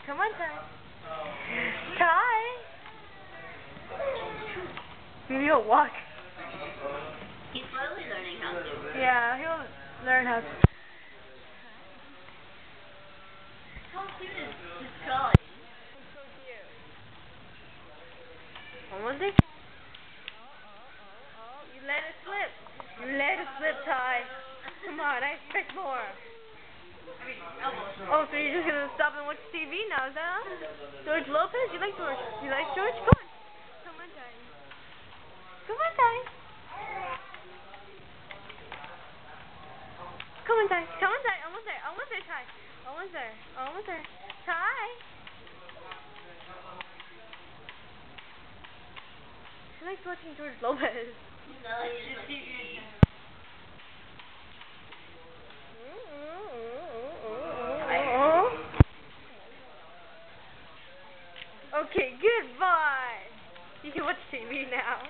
Come on, Ty. Ty. Maybe he'll walk. He's slowly learning how to. Yeah, he'll learn how to. How cute is this drawing? So cute. Almost there. You let it slip. You let it slip, Ty. Come on, I expect more. Oh, so you're just gonna stop and watch TV now, is that all? George Lopez? You like George? You like George? Come on. Come on, Ty. Come on, Ty. Come on, Ty. Come on, Ty. Almost there. Almost there, Ty. Almost there. Almost there. Ty. She likes watching George Lopez. No, you should see me. Okay, goodbye. You can watch TV now.